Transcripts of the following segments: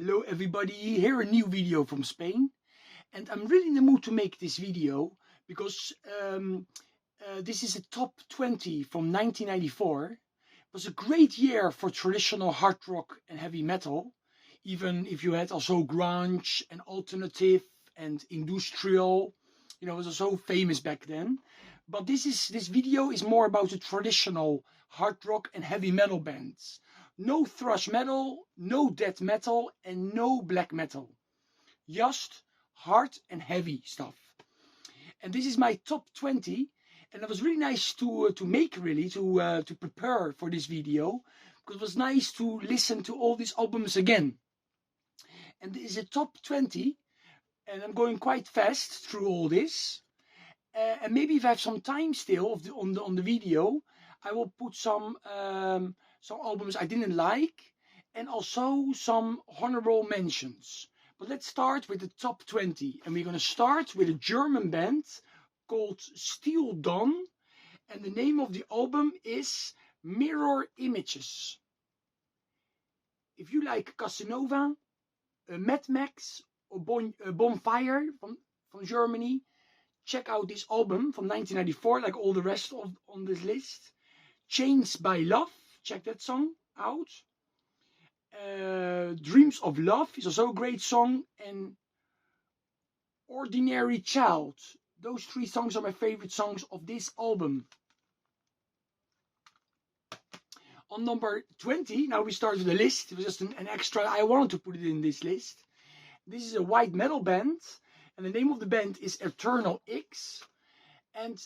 Hello everybody, here a new video from Spain, and I'm really in the mood to make this video because this is a top 20 from 1994. It was a great year for traditional hard rock and heavy metal, even if you had also grunge and alternative and industrial. It was also famous back then. But this video is more about the traditional hard rock and heavy metal bands. No thrash metal, no death metal, and no black metal. Just hard and heavy stuff. And this is my top 20. And it was really nice to prepare for this video, because it was nice to listen to all these albums again. And this is a top 20, and I'm going quite fast through all this. And maybe if I have some time still on the video, I will put some albums I didn't like, and also some honorable mentions. But let's start with the top 20, and we're going to start with a German band called Steel Dawn, and the name of the album is Mirror Images. If you like Casanova, Mad Max, or Bonfire from Germany, check out this album from 1994, like all the rest on this list. Changed by Love, check that song out. Dreams of Love is also a great song, and Ordinary Child. Those three songs are my favorite songs of this album. On number 20, now we start with the list. It was just an extra, I wanted to put it in this list. This is a white metal band, and the name of the band is Eternal X. And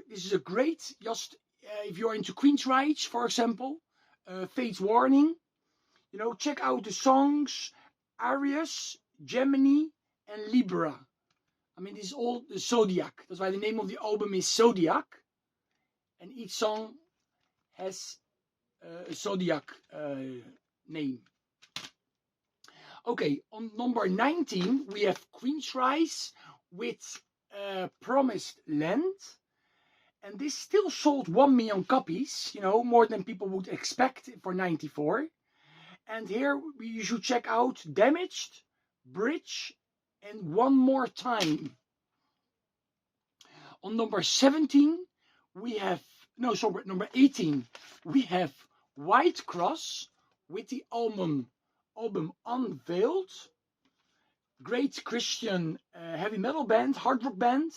this is a great, if you're into Queensryche, for example, Fate's Warning, check out the songs Arius, Gemini, and Libra. I mean, this is all the Zodiac. That's why the name of the album is Zodiac. And each song has a Zodiac name. Okay, on number 19, we have Queensryche with Promised Land. And this still sold 1 million copies, more than people would expect for 94. And here you should check out Damaged, Bridge, and One More Time. On number 17, number 18, we have Whitecross with the album Unveiled. Great Christian heavy metal band, hard rock band.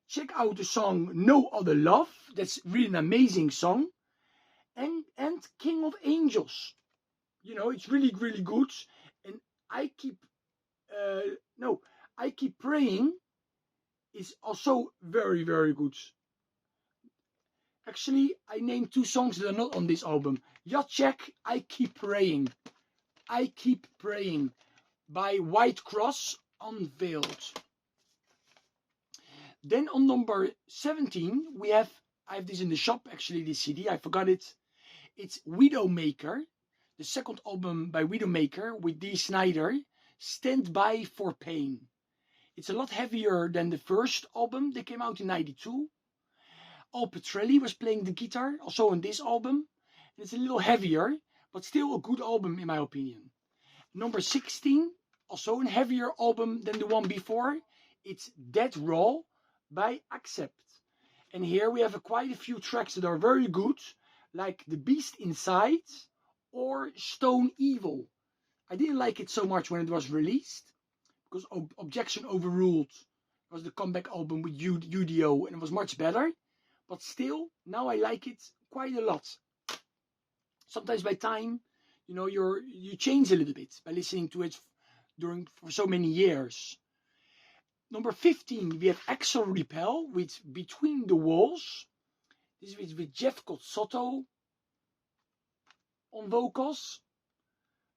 Check out the song No Other Love. That's really an amazing song. And King of Angels. It's really, really good. And I Keep Praying is also very, very good. Actually, I named 2 songs that are not on this album. Just check I Keep Praying. I Keep Praying by Whitecross, Unveiled. Then on number 17, I have this in the shop, actually, this CD, I forgot it. It's Widowmaker, the second album by Widowmaker with Dee Snider, Stand By for Pain. It's a lot heavier than the first album. They came out in 92. Al Pitrelli was playing the guitar, also on this album. And it's a little heavier, but still a good album in my opinion. Number 16, also a heavier album than the one before. It's Dead Raw by Accept. And here we have quite a few tracks that are very good, like The Beast Inside or Stone Evil. I didn't like it so much when it was released, because Objection Overruled was the comeback album with UDO, and it was much better. But still, now I like it quite a lot. Sometimes by time, you change a little bit by listening to it for so many years. Number 15, we have Axel Repel with Between the Walls. This is with Jeff Cozzotto on vocals.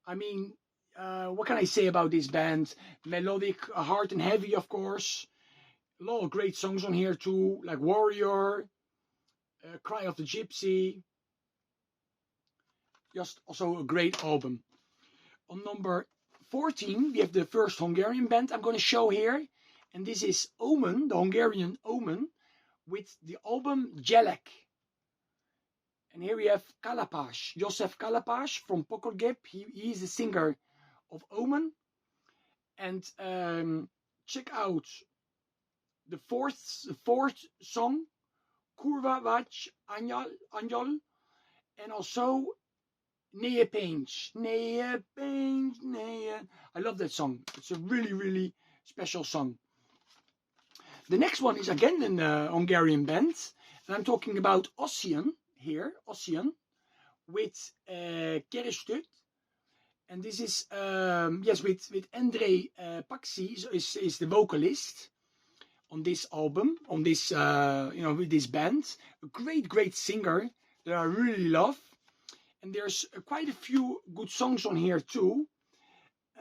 I mean, what can I say about this band? Melodic, hard and heavy, of course. A lot of great songs on here too, like Warrior, Cry of the Gypsy. Just also a great album. On number 14, we have the first Hungarian band I'm going to show here. And this is Omen, the Hungarian Omen, with the album Jelek. And here we have Kalapás, Joseph Kalapás from Pokolgép. He is the singer of Omen. And check out the fourth song, Kurwa Wać Anjal, and also Nee Pains. Nee Pains, Nee. I love that song. It's a really, really special song. The next one is again an Hungarian band, and I'm talking about Ossian here, Ossian, with Kerestut. And this is, yes, with Andrei Paksi is the vocalist on this album, on this, with this band. A great singer that I really love. And there's quite a few good songs on here too.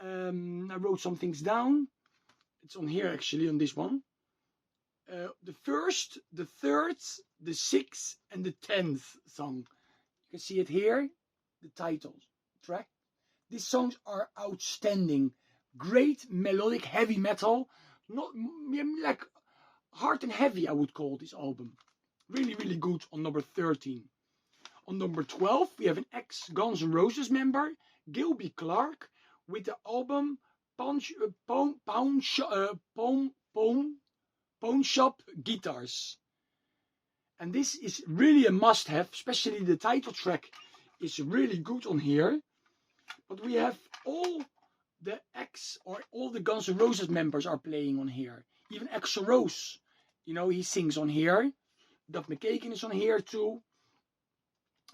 I wrote some things down. It's on here actually, on this one. The first, the third, the sixth, and the 10th song. You can see it here, the title track. These songs are outstanding. Great melodic heavy metal. Not like hard and heavy, I would call this album. Really, really good on number 13. On number 12, we have an ex-Guns N' Roses member, Gilby Clarke, with the album Pawn Shop Guitars. And this is really a must-have, especially the title track is really good on here. But we have all the Guns N' Roses members are playing on here. Even Axl Rose, he sings on here. Duff McKagan is on here too.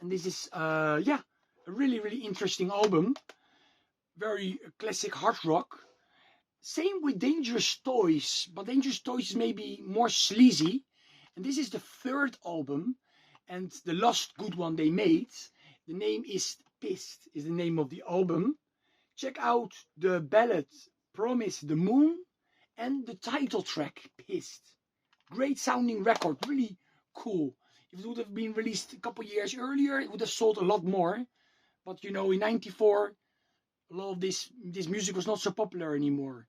And this is, a really, really interesting album. Very classic hard rock. Same with Dangerous Toys, but Dangerous Toys is maybe more sleazy. And this is the third album and the last good one they made. The name is Pissed, is the name of the album. Check out the ballad Promise the Moon and the title track Pissed. Great sounding record, really cool. If it would have been released a couple years earlier, it would have sold a lot more. But in '94, a lot of this music was not so popular anymore.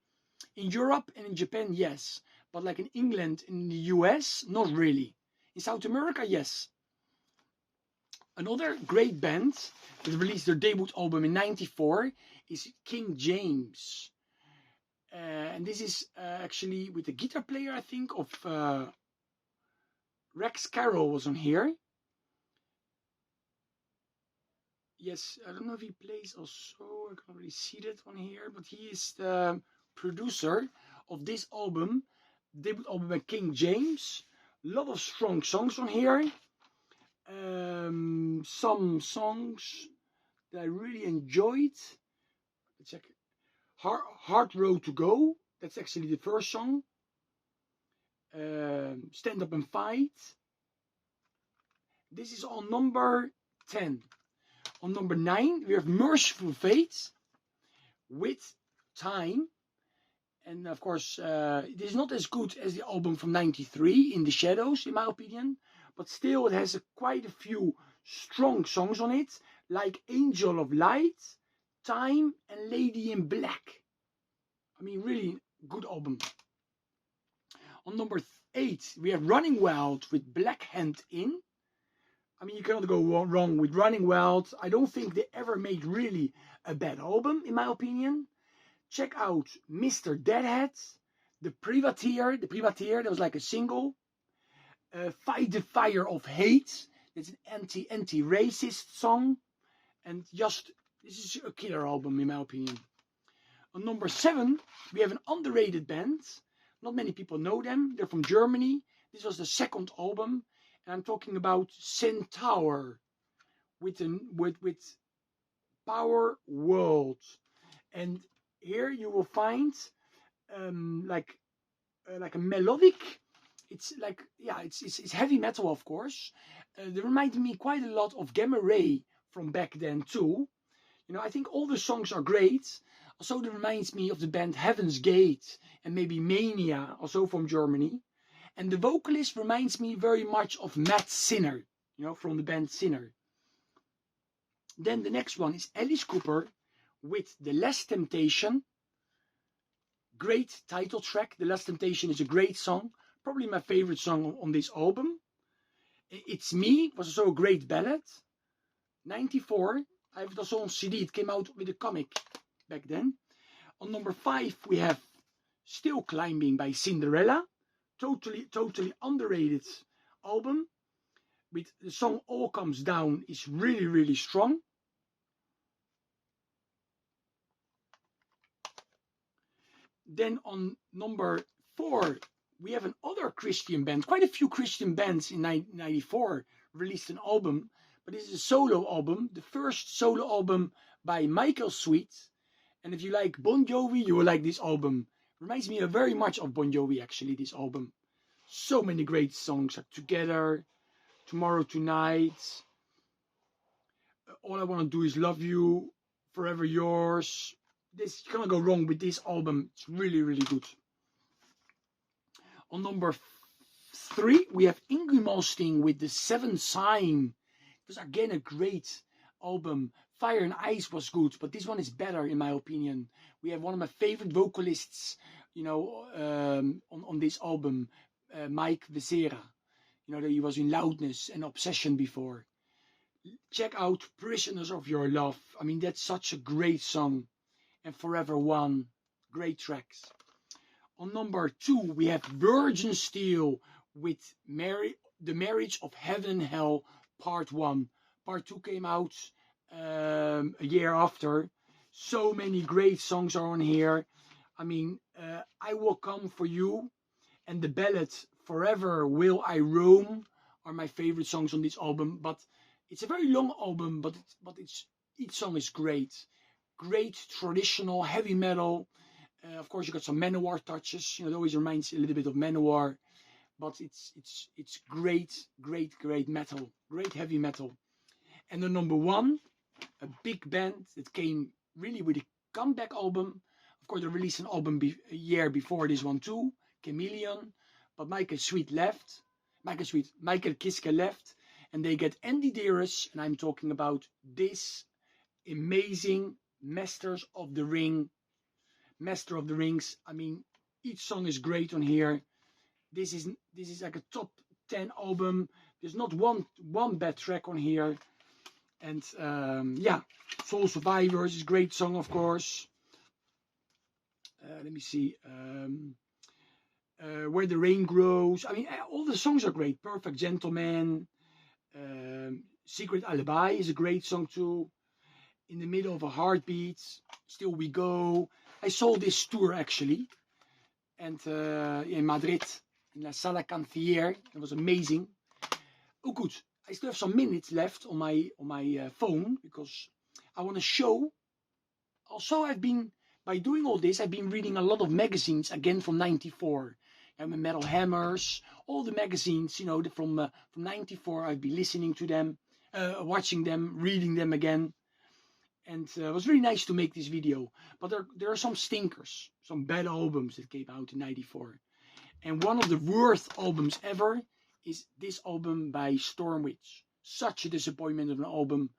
In Europe and in Japan, yes. But like in England and in the US, not really. In South America, yes. Another great band that released their debut album in '94 is King James. And this is actually with the guitar player, I think, of Rex Carroll was on here. Yes, I don't know if he plays also, I can't really see that on here, but he is the producer of this album, debut album by King James. A lot of strong songs on here. Some songs that I really enjoyed. Let's check. Hard Road to Go. That's actually the first song. Stand Up and Fight. This is on number 10. On number 9, we have Merciful Fate with Time. And of course, it is not as good as the album from '93, In the Shadows, in my opinion. But still, it has quite a few strong songs on it, like Angel of Light, Time, and Lady in Black. I mean, really good album. On number 8, we have Running Wild with Black Hand In. I mean, you cannot go wrong with Running Wild. I don't think they ever made really a bad album, in my opinion. Check out Mr. Deadhead, The Privateer. The Privateer, that was like a single. Fight the Fire of Hate. That's an anti-racist song. And just, this is a killer album, in my opinion. On number 7, we have an underrated band. Not many people know them. They're from Germany. This was the second album. And I'm talking about Centaur with Power World. And here you will find like a melodic. It's like, yeah, it's heavy metal, of course. They remind me quite a lot of Gamma Ray from back then too. I think all the songs are great. Also, it reminds me of the band Heaven's Gate and maybe Mania, also from Germany. And the vocalist reminds me very much of Matt Sinner, from the band Sinner. Then the next one is Alice Cooper with The Last Temptation. Great title track. The Last Temptation is a great song. Probably my favorite song on this album. It's Me was also a great ballad. '94. I have it also on CD. It came out with a comic. back then. On number 5, we have Still Climbing by Cinderella. Totally underrated album. With the song All Comes Down is really strong. Then on number 4, we have another Christian band. Quite a few Christian bands in 1994 released an album, but this is a solo album, the first solo album by Michael Sweet. And if you like Bon Jovi, you will like this album. Reminds me very much of Bon Jovi, actually, this album. So many great songs, like Together, Tomorrow Tonight, All I Want to Do Is Love You, Forever Yours. You cannot go wrong with this album. It's really good. On number 3, we have Yngwie Malmsteen with The Seventh Sign. It was again a great album. Fire and Ice was good, but this one is better in my opinion. We have one of my favorite vocalists, on this album, Mike Vesera. That he was in Loudness and Obsession before. Check out Prisoners of Your Love. I mean, that's such a great song. And Forever One, great tracks. On number 2, we have Virgin Steel with The Marriage of Heaven and Hell, Part 1. Part 2 came out a year after. So many great songs are on here. I mean, I Will Come For You and the ballad Forever Will I Roam are my favorite songs on this album. But it's a very long album, but each song is great. Great traditional heavy metal. Of course, you got some Manowar touches. It always reminds a little bit of Manowar, but it's great metal, great heavy metal. And the number 1, a big band that came really with a comeback album. Of course, they released an album a year before this one too, Chameleon. But Michael Kiske left, and they get Andy Dearest, and I'm talking about this amazing Master of the Rings. I mean, each song is great on here. This is like a top 10 album. There's not one bad track on here. And Soul Survivors is a great song, of course. Let me see. Where the Rain Grows. I mean, all the songs are great. Perfect Gentleman. Secret Alibi is a great song too. In the Middle of a Heartbeat, Still We Go. I saw this tour actually, and in Madrid, in La Sala Cancier. It was amazing. Oh, good. I still have some minutes left on my phone because I want to show. Also, by doing all this, I've been reading a lot of magazines again from '94. Metal Hammers, all the magazines, from '94. I've been listening to them, watching them, reading them again. And it was really nice to make this video. But there are some stinkers, some bad albums that came out in '94. And one of the worst albums ever is this album by Stormwitch. Such a disappointment of an album.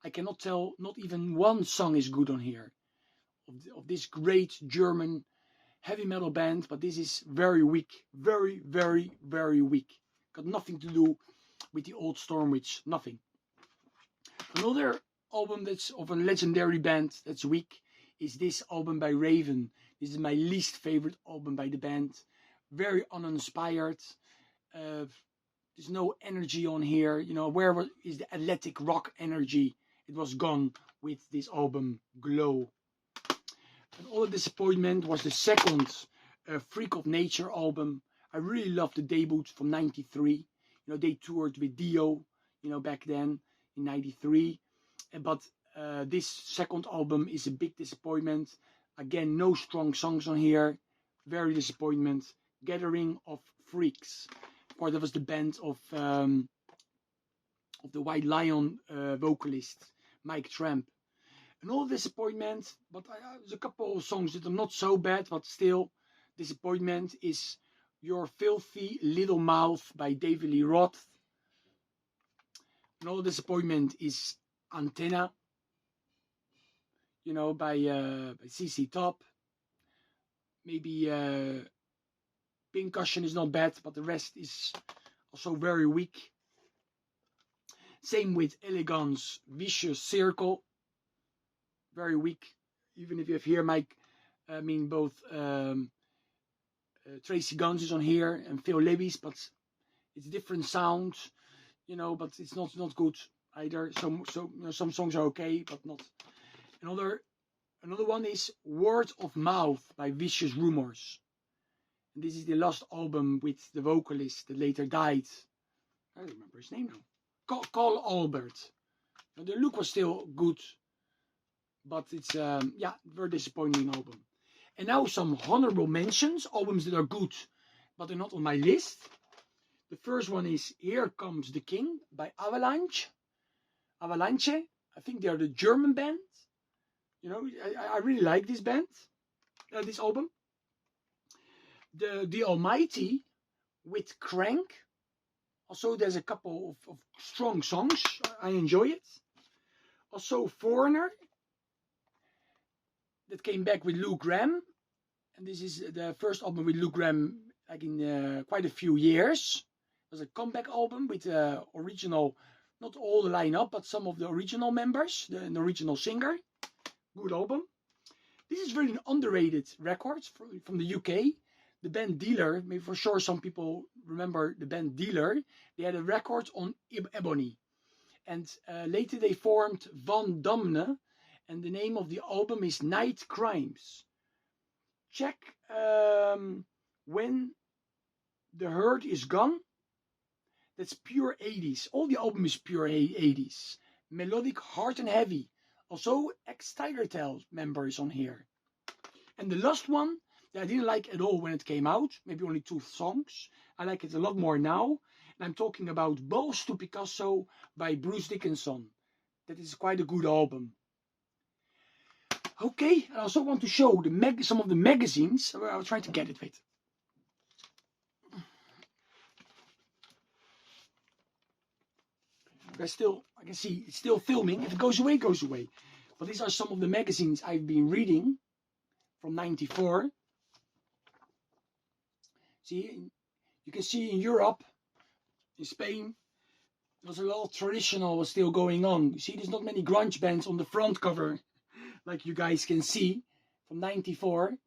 I cannot tell, not even one song is good on here. Of this great German heavy metal band. But this is very weak. Very weak. Got nothing to do with the old Stormwitch. Nothing. Another album that's of a legendary band that's weak is this album by Raven. This is my least favorite album by the band. Very uninspired. There's no energy on here. Where is the athletic rock energy? It was gone with this album, Glow. And all the disappointment was the second Freak of Nature album. I really loved the debut from '93. They toured with Dio, back then in '93. But this second album is a big disappointment. Again, no strong songs on here. Very disappointment. Gathering of Freaks. Of course, that was the band of the White Lion vocalist, Mike Tramp. And all disappointment, but there's a couple of songs that are not so bad, but still disappointment is Your Filthy Little Mouth by David Lee Roth. And all disappointment is Antenna, by CC Top. Maybe Pincushion is not bad, but the rest is also very weak. Same with Elegance Vicious Circle. Very weak. even if you have here my, I mean both Tracy Guns is on here and Phil Libby's, but it's different sound, you know, but it's not good either. So you know, some songs are okay, but not. Another one is Word of Mouth by Vicious Rumors. And this is the last album with the vocalist that later died. I don't remember his name now. Carl Albert. And the look was still good, but it's yeah, very disappointing album. And now some honorable mentions, albums that are good, but they're not on my list. The first one is Here Comes the King by Avalanche. Avalanche, I think they are the German band. You know, I really like this band, this album. The Almighty with Crank. Also, there's a couple of strong songs. I enjoy it. Also, Foreigner. That came back with Lou Gramm. And this is the first album with Lou Gramm like in quite a few years. It was a comeback album with original, not all the lineup, but some of the original members, the original singer. Good album. This is really an underrated record from the UK. The band Dealer, maybe for sure some people remember the band Dealer. They had a record on Ebony. And later they formed Van Damne. And the name of the album is Night Crimes. Check When the Hurt Is Gone. That's pure 80s. All the album is pure 80s. Melodic, hard and heavy. Also, ex-Tiger Tail members on here. And the last one that I didn't like at all when it came out, maybe only 2 songs. I like it a lot more now. And I'm talking about Balls to Picasso by Bruce Dickinson. That is quite a good album. Okay, I also want to show some of the magazines. I'll try to get it. Wait. I can see it's still filming. If it goes away, it goes away. But these are some of the magazines I've been reading from '94. See, you can see in Europe, in Spain, there was a lot of traditional was still going on. You see, there's not many grunge bands on the front cover, like you guys can see from '94. Of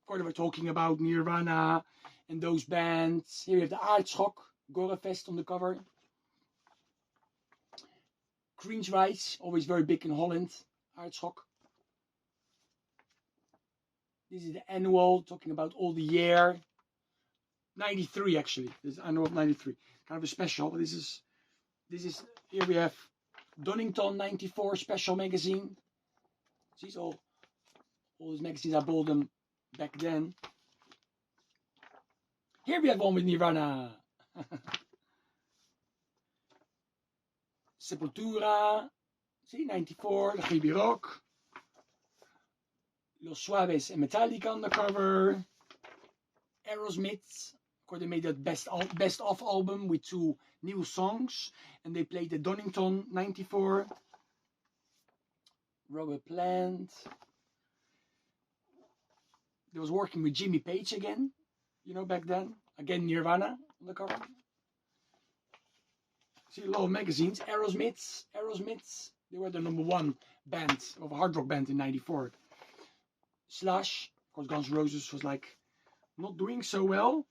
course, we're talking about Nirvana and those bands. Here we have the Aardschok, Gorefest on the cover. Queensryche, always very big in Holland. Aardschok. This is the annual, talking about all the year. 93 actually. This is annual of 93. Kind of a special, but this is here we have Donington 94 special magazine. See, all these magazines I bought them back then. Here we have one with Nirvana. Sepultura, see, 94, the Baby Rock, Los Suaves and Metallica on the cover, Aerosmith, of course they made that best of album with 2 new songs, and they played the Donington 94, Robert Plant, they was working with Jimmy Page again, you know, back then, again Nirvana on the cover. See a lot of magazines. Aerosmith, they were the #1 band of a hard rock band in '94. Slash, of course, Guns N' Roses was like not doing so well.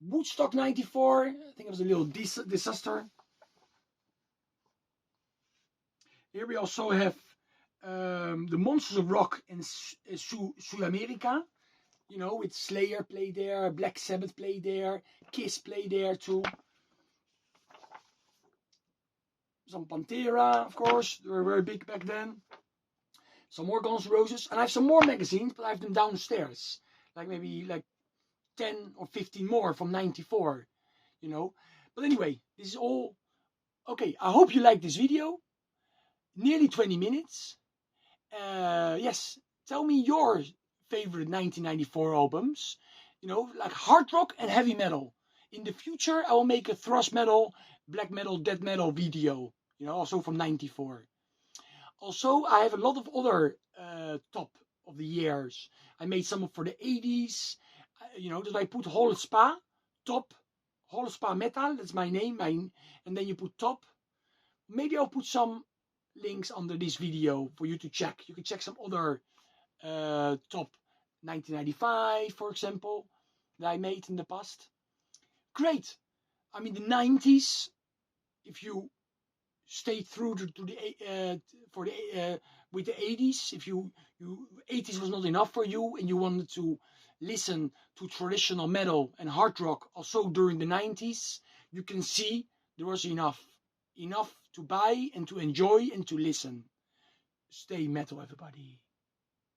Woodstock '94, I think it was a little disaster. Here we also have the Monsters of Rock in Sudamerica. You know, with Slayer played there, Black Sabbath played there, Kiss played there too. Some Pantera, of course, they were very big back then. Some more Guns N' Roses, and I have some more magazines, but I have them downstairs, like maybe like 10 or 15 more from '94, you know. But anyway, this is all okay. I hope you like this video. Nearly 20 minutes. Yes, tell me your favorite 1994 albums. You know, like hard rock and heavy metal. In the future, I will make a thrash metal, black metal, death metal video, you know, also from '94. Also, I have a lot of other top of the years. I made some for the '80s, you know, that I put Hall Spa, top, Hall Spa Metal, that's my name, and then you put top. Maybe I'll put some links under this video for you to check. You can check some other top 1995, for example, that I made in the past. Great. I mean, the 90s, if you stayed through to the for the with the 80s, if you 80s was not enough for you and you wanted to listen to traditional metal and hard rock also during the 90s, you can see there was enough to buy and to enjoy and to listen. Stay metal, everybody.